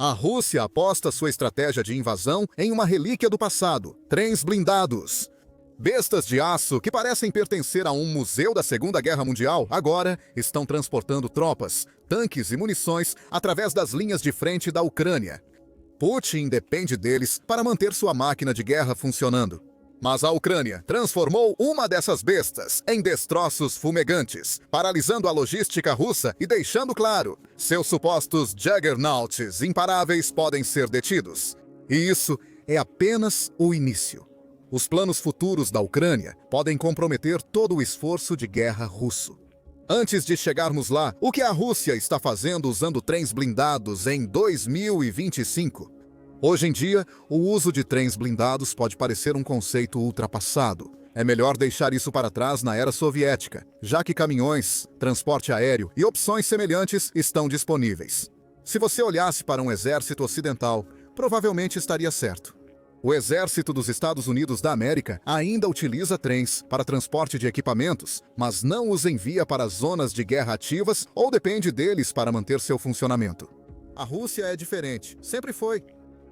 A Rússia aposta sua estratégia de invasão em uma relíquia do passado: trens blindados. Bestas de aço que parecem pertencer a um museu da Segunda Guerra Mundial, agora estão transportando tropas, tanques e munições através das linhas de frente da Ucrânia. Putin depende deles para manter sua máquina de guerra funcionando. Mas a Ucrânia transformou uma dessas bestas em destroços fumegantes, paralisando a logística russa e deixando claro: seus supostos juggernauts imparáveis podem ser detidos. E isso é apenas o início. Os planos futuros da Ucrânia podem comprometer todo o esforço de guerra russo. Antes de chegarmos lá, o que a Rússia está fazendo usando trens blindados em 2025? Hoje em dia, o uso de trens blindados pode parecer um conceito ultrapassado. É melhor deixar isso para trás na era soviética, já que caminhões, transporte aéreo e opções semelhantes estão disponíveis. Se você olhasse para um exército ocidental, provavelmente estaria certo. O exército dos Estados Unidos da América ainda utiliza trens para transporte de equipamentos, mas não os envia para zonas de guerra ativas ou depende deles para manter seu funcionamento. A Rússia é diferente, sempre foi.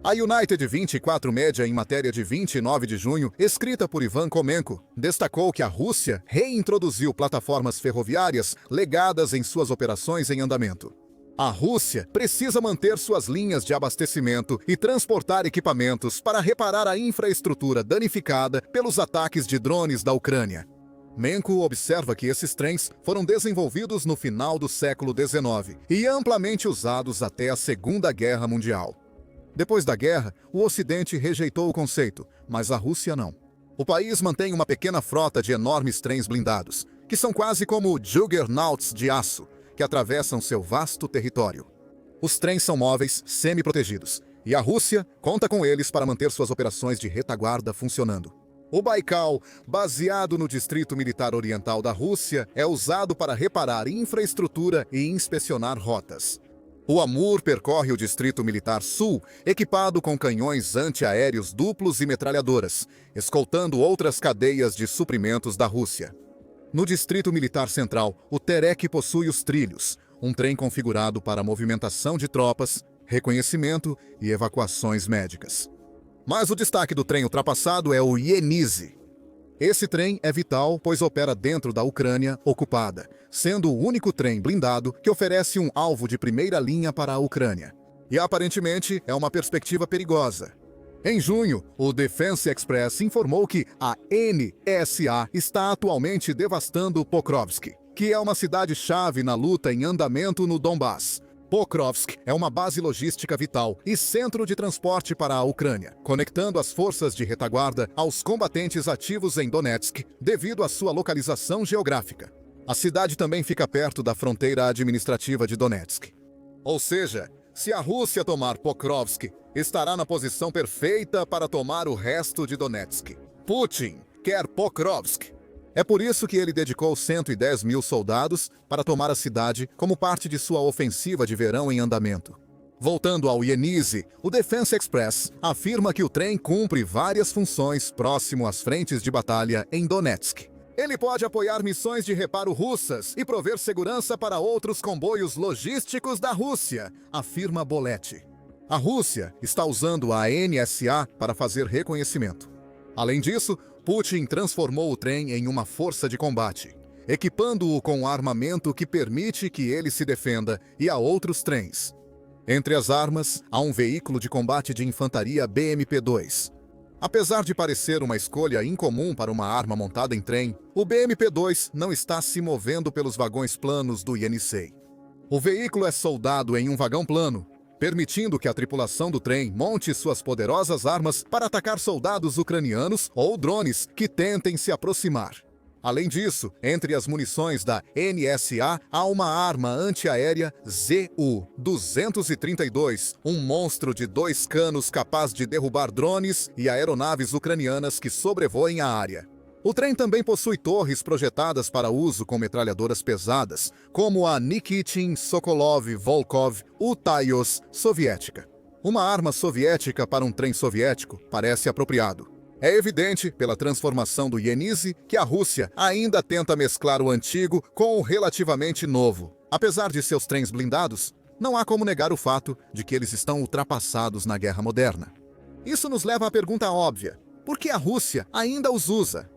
A United 24 Media, em matéria de 29 de junho, escrita por Ivan Komenko, destacou que a Rússia reintroduziu plataformas ferroviárias legadas em suas operações em andamento. A Rússia precisa manter suas linhas de abastecimento e transportar equipamentos para reparar a infraestrutura danificada pelos ataques de drones da Ucrânia. Menko observa que esses trens foram desenvolvidos no final do século XIX e amplamente usados até a Segunda Guerra Mundial. Depois da guerra, o Ocidente rejeitou o conceito, mas a Rússia não. O país mantém uma pequena frota de enormes trens blindados, que são quase como juggernauts de aço, que atravessam seu vasto território. Os trens são móveis, semi-protegidos, e a Rússia conta com eles para manter suas operações de retaguarda funcionando. O Baikal, baseado no Distrito Militar Oriental da Rússia, é usado para reparar infraestrutura e inspecionar rotas. O Amur percorre o Distrito Militar Sul, equipado com canhões antiaéreos duplos e metralhadoras, escoltando outras cadeias de suprimentos da Rússia. No Distrito Militar Central, o Terek possui os trilhos, um trem configurado para movimentação de tropas, reconhecimento e evacuações médicas. Mas o destaque do trem ultrapassado é o Yenisei. Esse trem é vital, pois opera dentro da Ucrânia ocupada, sendo o único trem blindado que oferece um alvo de primeira linha para a Ucrânia. E aparentemente é uma perspectiva perigosa. Em junho, o Defense Express informou que a NSA está atualmente devastando Pokrovsk, que é uma cidade-chave na luta em andamento no Donbass. Pokrovsk é uma base logística vital e centro de transporte para a Ucrânia, conectando as forças de retaguarda aos combatentes ativos em Donetsk, devido à sua localização geográfica. A cidade também fica perto da fronteira administrativa de Donetsk. Ou seja, se a Rússia tomar Pokrovsk, estará na posição perfeita para tomar o resto de Donetsk. Putin quer Pokrovsk. É por isso que ele dedicou 110 mil soldados para tomar a cidade como parte de sua ofensiva de verão em andamento. Voltando ao Yenisei, o Defense Express afirma que o trem cumpre várias funções próximo às frentes de batalha em Donetsk. Ele pode apoiar missões de reparo russas e prover segurança para outros comboios logísticos da Rússia, afirma Boletti. A Rússia está usando a NSA para fazer reconhecimento. Além disso, Putin transformou o trem em uma força de combate, equipando-o com armamento que permite que ele se defenda e há outros trens. Entre as armas, há um veículo de combate de infantaria BMP-2. Apesar de parecer uma escolha incomum para uma arma montada em trem, o BMP-2 não está se movendo pelos vagões planos do Yenisei. O veículo é soldado em um vagão plano, permitindo que a tripulação do trem monte suas poderosas armas para atacar soldados ucranianos ou drones que tentem se aproximar. Além disso, entre as munições da NSA, há uma arma antiaérea ZU-232, um monstro de 2 canos capaz de derrubar drones e aeronaves ucranianas que sobrevoem a área. O trem também possui torres projetadas para uso com metralhadoras pesadas, como a Nikitin Sokolov Volkov Utayos soviética. Uma arma soviética para um trem soviético parece apropriado. É evidente, pela transformação do Yenisei, que a Rússia ainda tenta mesclar o antigo com o relativamente novo. Apesar de seus trens blindados, Não há como negar o fato de que eles estão ultrapassados na guerra moderna. Isso nos leva à pergunta óbvia: por que a Rússia ainda os usa?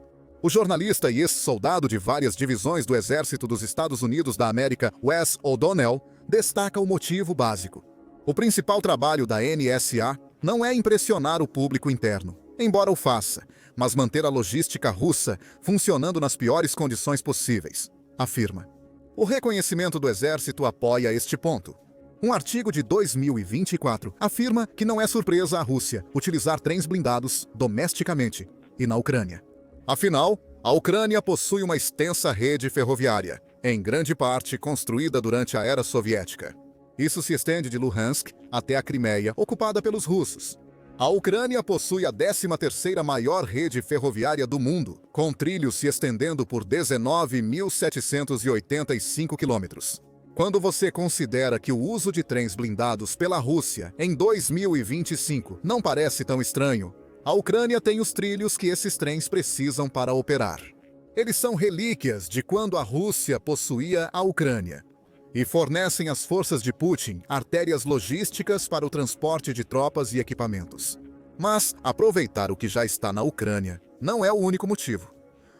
O jornalista e ex-soldado de várias divisões do Exército dos Estados Unidos da América, Wes O'Donnell, destaca o motivo básico. O principal trabalho da NSA não é impressionar o público interno, embora o faça, mas manter a logística russa funcionando nas piores condições possíveis, afirma. O reconhecimento do Exército apoia este ponto. Um artigo de 2024 afirma que não é surpresa a Rússia utilizar trens blindados domesticamente e na Ucrânia. Afinal, a Ucrânia possui uma extensa rede ferroviária, em grande parte construída durante a era soviética. Isso se estende de Luhansk até a Crimeia, ocupada pelos russos. A Ucrânia possui a 13ª maior rede ferroviária do mundo, com trilhos se estendendo por 19.785 quilômetros. Quando você considera que o uso de trens blindados pela Rússia em 2025 não parece tão estranho, a Ucrânia tem os trilhos que esses trens precisam para operar. Eles são relíquias de quando a Rússia possuía a Ucrânia e fornecem às forças de Putin artérias logísticas para o transporte de tropas e equipamentos. Mas aproveitar o que já está na Ucrânia não é o único motivo.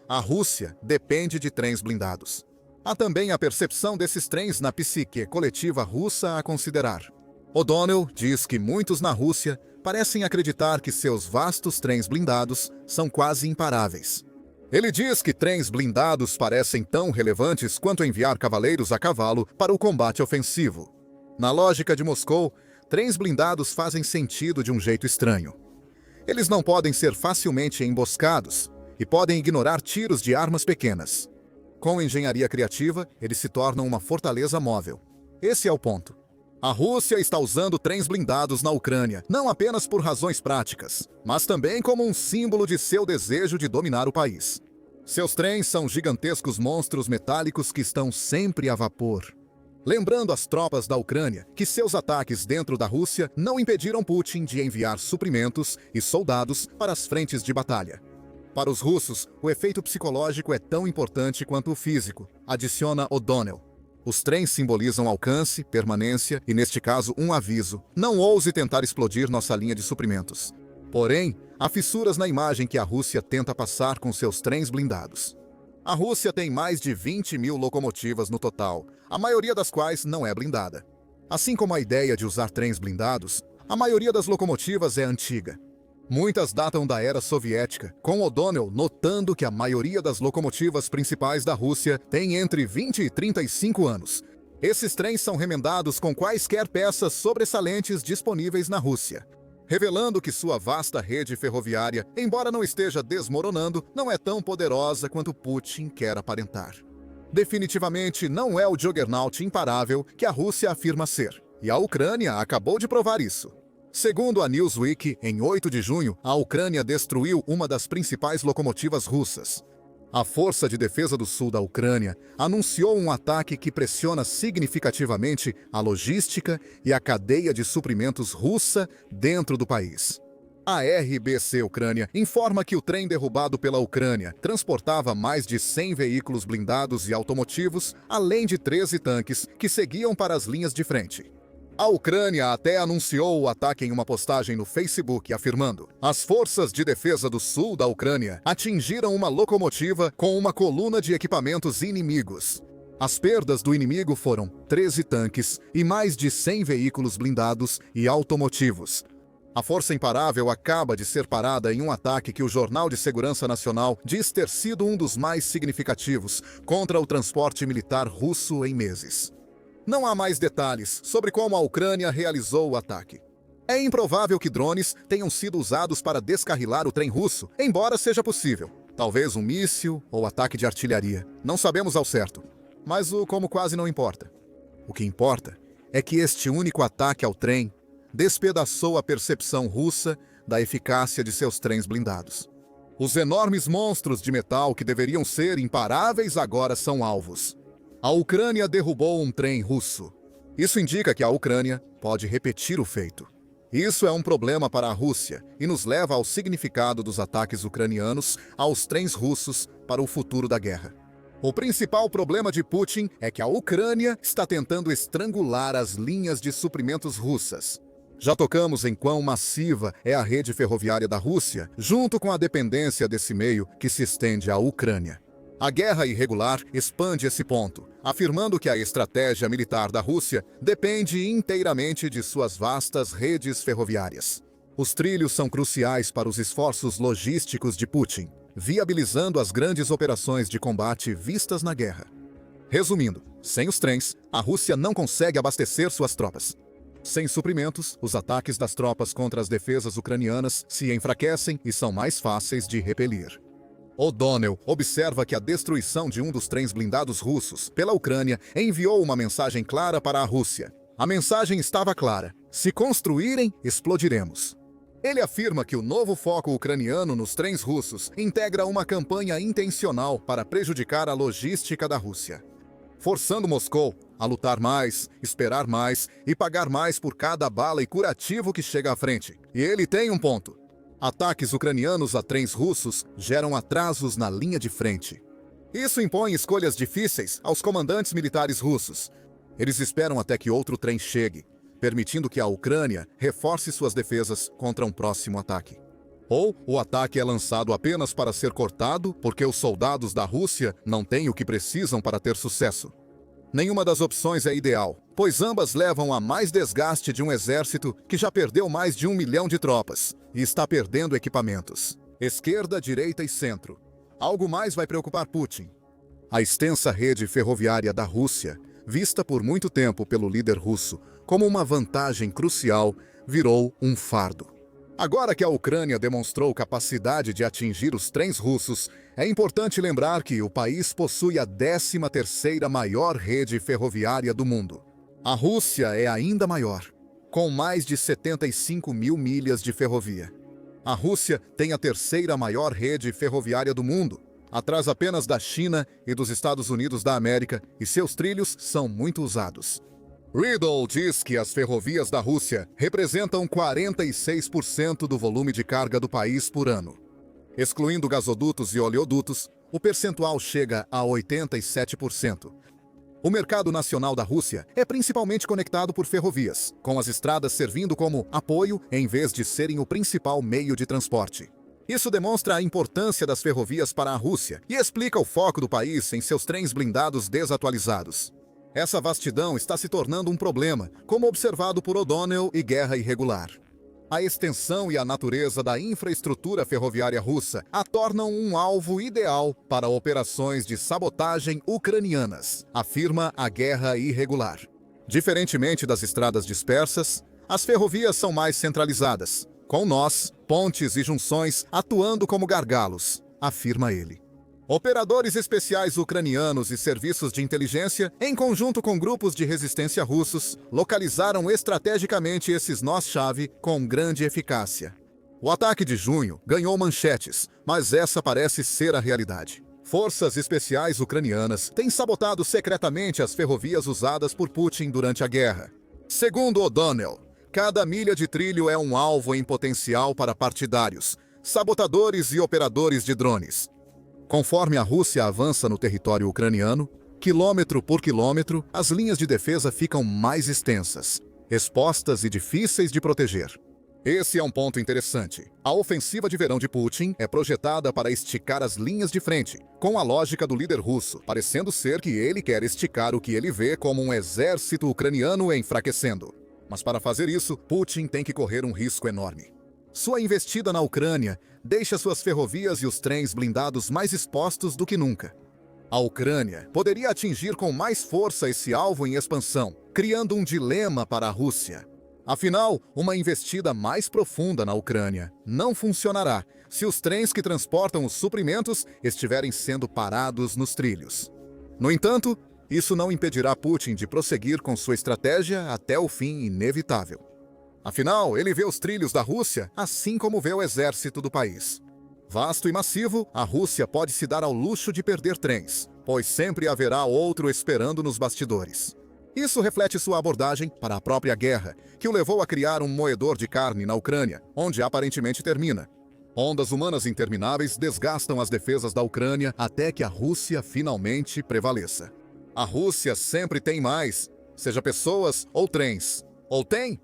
A Rússia depende de trens blindados. Há também a percepção desses trens na psique coletiva russa a considerar. O'Donnell diz que muitos na Rússia parecem acreditar que seus vastos trens blindados são quase imparáveis. Ele diz que trens blindados parecem tão relevantes quanto enviar cavaleiros a cavalo para o combate ofensivo. Na lógica de Moscou, trens blindados fazem sentido de um jeito estranho. Eles não podem ser facilmente emboscados e podem ignorar tiros de armas pequenas. Com engenharia criativa, eles se tornam uma fortaleza móvel. Esse é o ponto. A Rússia está usando trens blindados na Ucrânia, não apenas por razões práticas, mas também como um símbolo de seu desejo de dominar o país. Seus trens são gigantescos monstros metálicos que estão sempre a vapor. Lembrando às tropas da Ucrânia que seus ataques dentro da Rússia não impediram Putin de enviar suprimentos e soldados para as frentes de batalha. Para os russos, o efeito psicológico é tão importante quanto o físico, adiciona O'Donnell. Os trens simbolizam alcance, permanência e, neste caso, um aviso. Não ouse tentar explodir nossa linha de suprimentos. Porém, há fissuras na imagem que a Rússia tenta passar com seus trens blindados. A Rússia tem mais de 20.000 locomotivas no total, a maioria das quais não é blindada. Assim como a ideia de usar trens blindados, a maioria das locomotivas é antiga. Muitas datam da era soviética, com O'Donnell notando que a maioria das locomotivas principais da Rússia tem entre 20 e 35 anos. Esses trens são remendados com quaisquer peças sobressalentes disponíveis na Rússia, revelando que sua vasta rede ferroviária, embora não esteja desmoronando, não é tão poderosa quanto Putin quer aparentar. Definitivamente não é o juggernaut imparável que a Rússia afirma ser, e a Ucrânia acabou de provar isso. Segundo a Newsweek, em 8 de junho, a Ucrânia destruiu uma das principais locomotivas russas. A Força de Defesa do Sul da Ucrânia anunciou um ataque que pressiona significativamente a logística e a cadeia de suprimentos russa dentro do país. A RBC Ucrânia informa que o trem derrubado pela Ucrânia transportava mais de 100 veículos blindados e automotivos, além de 13 tanques que seguiam para as linhas de frente. A Ucrânia até anunciou o ataque em uma postagem no Facebook, afirmando: as forças de defesa do sul da Ucrânia atingiram uma locomotiva com uma coluna de equipamentos inimigos. As perdas do inimigo foram 13 tanques e mais de 100 veículos blindados e automotivos. A Força Imparável acaba de ser parada em um ataque que o Jornal de Segurança Nacional diz ter sido um dos mais significativos contra o transporte militar russo em meses. Não há mais detalhes sobre como a Ucrânia realizou o ataque. É improvável que drones tenham sido usados para descarrilar o trem russo, embora seja possível. Talvez um míssil ou ataque de artilharia. Não sabemos ao certo. Mas o como quase não importa. O que importa é que este único ataque ao trem despedaçou a percepção russa da eficácia de seus trens blindados. Os enormes monstros de metal que deveriam ser imparáveis agora são alvos. A Ucrânia derrubou um trem russo. Isso indica que a Ucrânia pode repetir o feito. Isso é um problema para a Rússia e nos leva ao significado dos ataques ucranianos aos trens russos para o futuro da guerra. O principal problema de Putin é que a Ucrânia está tentando estrangular as linhas de suprimentos russas. Já tocamos em quão massiva é a rede ferroviária da Rússia, junto com a dependência desse meio que se estende à Ucrânia. A guerra irregular expande esse ponto, afirmando que a estratégia militar da Rússia depende inteiramente de suas vastas redes ferroviárias. Os trilhos são cruciais para os esforços logísticos de Putin, viabilizando as grandes operações de combate vistas na guerra. Resumindo, sem os trens, a Rússia não consegue abastecer suas tropas. Sem suprimentos, os ataques das tropas contra as defesas ucranianas se enfraquecem e são mais fáceis de repelir. O'Donnell observa que a destruição de um dos trens blindados russos pela Ucrânia enviou uma mensagem clara para a Rússia. A mensagem estava clara: se construírem, explodiremos. Ele afirma que o novo foco ucraniano nos trens russos integra uma campanha intencional para prejudicar a logística da Rússia, forçando Moscou a lutar mais, esperar mais e pagar mais por cada bala e curativo que chega à frente. E ele tem um ponto. Ataques ucranianos a trens russos geram atrasos na linha de frente. Isso impõe escolhas difíceis aos comandantes militares russos. Eles esperam até que outro trem chegue, permitindo que a Ucrânia reforce suas defesas contra um próximo ataque. Ou o ataque é lançado apenas para ser cortado porque os soldados da Rússia não têm o que precisam para ter sucesso. Nenhuma das opções é ideal, pois ambas levam a mais desgaste de um exército que já perdeu mais de 1 milhão de tropas e está perdendo equipamentos. Esquerda, direita e centro. Algo mais vai preocupar Putin. A extensa rede ferroviária da Rússia, vista por muito tempo pelo líder russo como uma vantagem crucial, virou um fardo. Agora que a Ucrânia demonstrou capacidade de atingir os trens russos, é importante lembrar que o país possui a 13ª maior rede ferroviária do mundo. A Rússia é ainda maior, com mais de 75 mil milhas de ferrovia. A Rússia tem a 3ª maior rede ferroviária do mundo, atrás apenas da China e dos Estados Unidos da América, e seus trilhos são muito usados. Riddle diz que as ferrovias da Rússia representam 46% do volume de carga do país por ano. Excluindo gasodutos e oleodutos, o percentual chega a 87%. O mercado nacional da Rússia é principalmente conectado por ferrovias, com as estradas servindo como apoio em vez de serem o principal meio de transporte. Isso demonstra a importância das ferrovias para a Rússia e explica o foco do país em seus trens blindados desatualizados. Essa vastidão está se tornando um problema, como observado por O'Donnell e Guerra Irregular. A extensão e a natureza da infraestrutura ferroviária russa a tornam um alvo ideal para operações de sabotagem ucranianas, afirma a Guerra Irregular. Diferentemente das estradas dispersas, as ferrovias são mais centralizadas, com nós, pontes e junções atuando como gargalos, afirma ele. Operadores especiais ucranianos e serviços de inteligência, em conjunto com grupos de resistência russos, localizaram estrategicamente esses nós-chave com grande eficácia. O ataque de junho ganhou manchetes, mas essa parece ser a realidade. Forças especiais ucranianas têm sabotado secretamente as ferrovias usadas por Putin durante a guerra. Segundo O'Donnell, cada milha de trilho é um alvo em potencial para partidários, sabotadores e operadores de drones. Conforme a Rússia avança no território ucraniano, quilômetro por quilômetro, as linhas de defesa ficam mais extensas, expostas e difíceis de proteger. Esse é um ponto interessante. A ofensiva de verão de Putin é projetada para esticar as linhas de frente, com a lógica do líder russo, parecendo ser que ele quer esticar o que ele vê como um exército ucraniano enfraquecendo. Mas para fazer isso, Putin tem que correr um risco enorme. Sua investida na Ucrânia deixa suas ferrovias e os trens blindados mais expostos do que nunca. A Ucrânia poderia atingir com mais força esse alvo em expansão, criando um dilema para a Rússia. Afinal, uma investida mais profunda na Ucrânia não funcionará se os trens que transportam os suprimentos estiverem sendo parados nos trilhos. No entanto, isso não impedirá Putin de prosseguir com sua estratégia até o fim inevitável. Afinal, ele vê os trilhos da Rússia assim como vê o exército do país. Vasto e massivo, a Rússia pode se dar ao luxo de perder trens, pois sempre haverá outro esperando nos bastidores. Isso reflete sua abordagem para a própria guerra, que o levou a criar um moedor de carne na Ucrânia, onde aparentemente termina. Ondas humanas intermináveis desgastam as defesas da Ucrânia até que a Rússia finalmente prevaleça. A Rússia sempre tem mais, seja pessoas ou trens. Ou tem?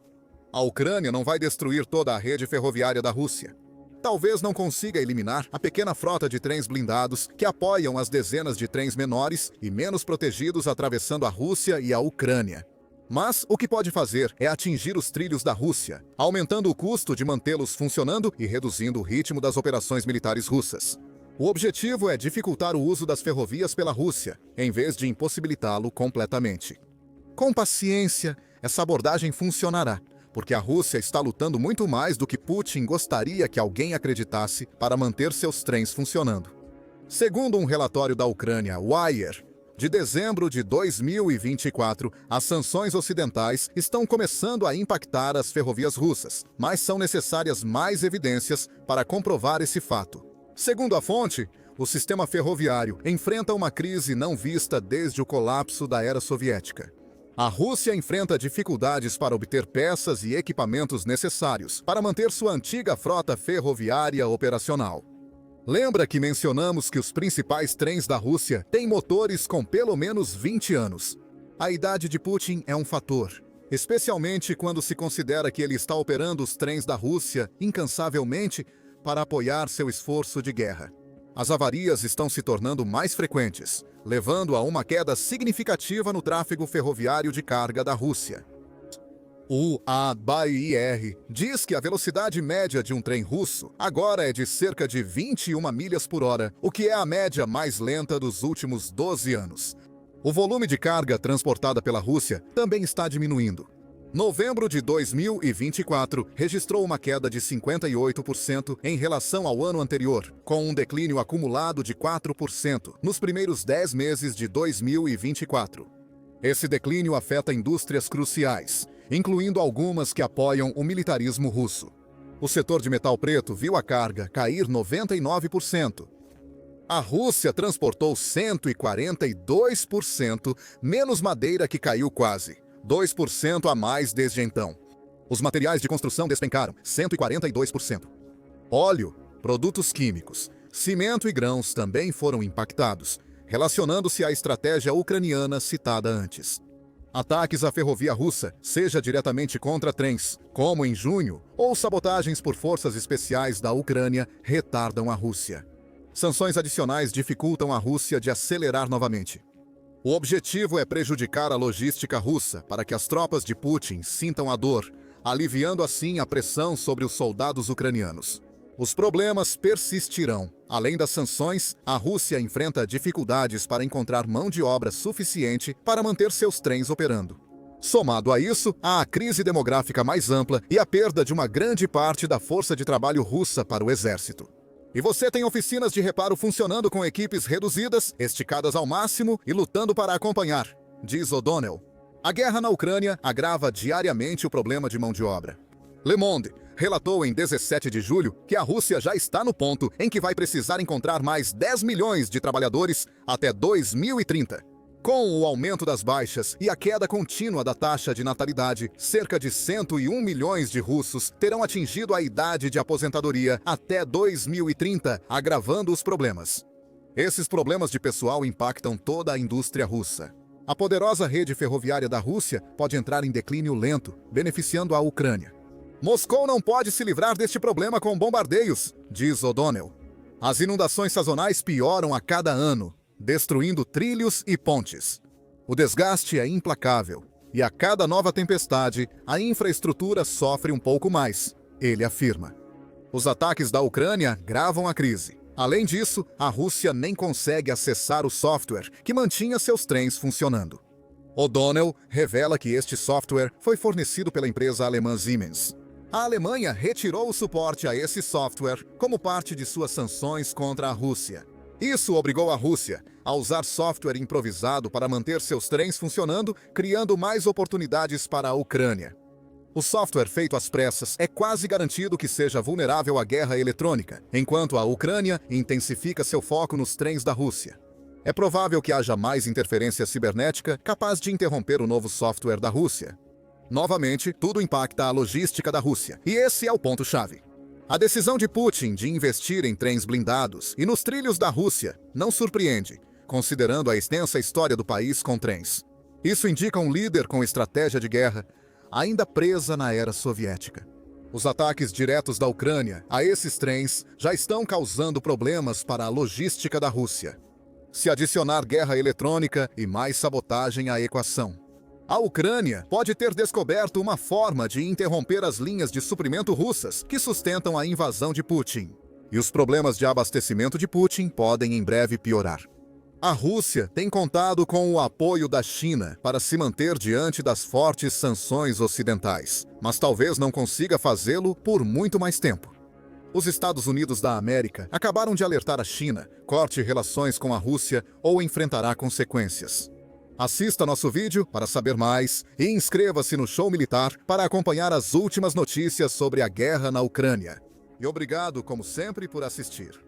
A Ucrânia não vai destruir toda a rede ferroviária da Rússia. Talvez não consiga eliminar a pequena frota de trens blindados que apoiam as dezenas de trens menores e menos protegidos atravessando a Rússia e a Ucrânia. Mas o que pode fazer é atingir os trilhos da Rússia, aumentando o custo de mantê-los funcionando e reduzindo o ritmo das operações militares russas. O objetivo é dificultar o uso das ferrovias pela Rússia, em vez de impossibilitá-lo completamente. Com paciência, essa abordagem funcionará, porque a Rússia está lutando muito mais do que Putin gostaria que alguém acreditasse para manter seus trens funcionando. Segundo um relatório da Ucrânia, Wire, de dezembro de 2024, as sanções ocidentais estão começando a impactar as ferrovias russas, mas são necessárias mais evidências para comprovar esse fato. Segundo a fonte, o sistema ferroviário enfrenta uma crise não vista desde o colapso da era soviética. A Rússia enfrenta dificuldades para obter peças e equipamentos necessários para manter sua antiga frota ferroviária operacional. Lembra que mencionamos que os principais trens da Rússia têm motores com pelo menos 20 anos. A idade de Putin é um fator, especialmente quando se considera que ele está operando os trens da Rússia incansavelmente para apoiar seu esforço de guerra. As avarias estão se tornando mais frequentes, levando a uma queda significativa no tráfego ferroviário de carga da Rússia. O ABIR diz que a velocidade média de um trem russo agora é de cerca de 21 milhas por hora, o que é a média mais lenta dos últimos 12 anos. O volume de carga transportada pela Rússia também está diminuindo. Novembro de 2024 registrou uma queda de 58% em relação ao ano anterior, com um declínio acumulado de 4% nos primeiros 10 meses de 2024. Esse declínio afeta indústrias cruciais, incluindo algumas que apoiam o militarismo russo. O setor de metal preto viu a carga cair 99%. A Rússia transportou 142% menos madeira, que caiu quase 2% a mais desde então. Os materiais de construção despencaram 142%. Óleo, produtos químicos, cimento e grãos também foram impactados, relacionando-se à estratégia ucraniana citada antes. Ataques à ferrovia russa, seja diretamente contra trens, como em junho, ou sabotagens por forças especiais da Ucrânia, retardam a Rússia. Sanções adicionais dificultam a Rússia de acelerar novamente. O objetivo é prejudicar a logística russa para que as tropas de Putin sintam a dor, aliviando assim a pressão sobre os soldados ucranianos. Os problemas persistirão. Além das sanções, a Rússia enfrenta dificuldades para encontrar mão de obra suficiente para manter seus trens operando. Somado a isso, há a crise demográfica mais ampla e a perda de uma grande parte da força de trabalho russa para o exército. E você tem oficinas de reparo funcionando com equipes reduzidas, esticadas ao máximo e lutando para acompanhar, diz O'Donnell. A guerra na Ucrânia agrava diariamente o problema de mão de obra. Le Monde relatou em 17 de julho que a Rússia já está no ponto em que vai precisar encontrar mais 10 milhões de trabalhadores até 2030. Com o aumento das baixas e a queda contínua da taxa de natalidade, cerca de 101 milhões de russos terão atingido a idade de aposentadoria até 2030, agravando os problemas. Esses problemas de pessoal impactam toda a indústria russa. A poderosa rede ferroviária da Rússia pode entrar em declínio lento, beneficiando a Ucrânia. Moscou não pode se livrar deste problema com bombardeios, diz O'Donnell. As inundações sazonais pioram a cada ano, destruindo trilhos e pontes. O desgaste é implacável, e a cada nova tempestade, a infraestrutura sofre um pouco mais, ele afirma. Os ataques da Ucrânia gravam a crise. Além disso, a Rússia nem consegue acessar o software que mantinha seus trens funcionando. O'Donnell revela que este software foi fornecido pela empresa alemã Siemens. A Alemanha retirou o suporte a esse software como parte de suas sanções contra a Rússia. Isso obrigou a Rússia a usar software improvisado para manter seus trens funcionando, criando mais oportunidades para a Ucrânia. O software feito às pressas é quase garantido que seja vulnerável à guerra eletrônica, enquanto a Ucrânia intensifica seu foco nos trens da Rússia. É provável que haja mais interferência cibernética capaz de interromper o novo software da Rússia. Novamente, tudo impacta a logística da Rússia, e esse é o ponto-chave. A decisão de Putin de investir em trens blindados e nos trilhos da Rússia não surpreende, considerando a extensa história do país com trens. Isso indica um líder com estratégia de guerra ainda presa na era soviética. Os ataques diretos da Ucrânia a esses trens já estão causando problemas para a logística da Rússia. Se adicionar guerra eletrônica e mais sabotagem à equação, a Ucrânia pode ter descoberto uma forma de interromper as linhas de suprimento russas que sustentam a invasão de Putin. E os problemas de abastecimento de Putin podem em breve piorar. A Rússia tem contado com o apoio da China para se manter diante das fortes sanções ocidentais, mas talvez não consiga fazê-lo por muito mais tempo. Os Estados Unidos da América acabaram de alertar a China: corte relações com a Rússia ou enfrentará consequências. Assista nosso vídeo para saber mais e inscreva-se no Show Militar para acompanhar as últimas notícias sobre a guerra na Ucrânia. E obrigado, como sempre, por assistir.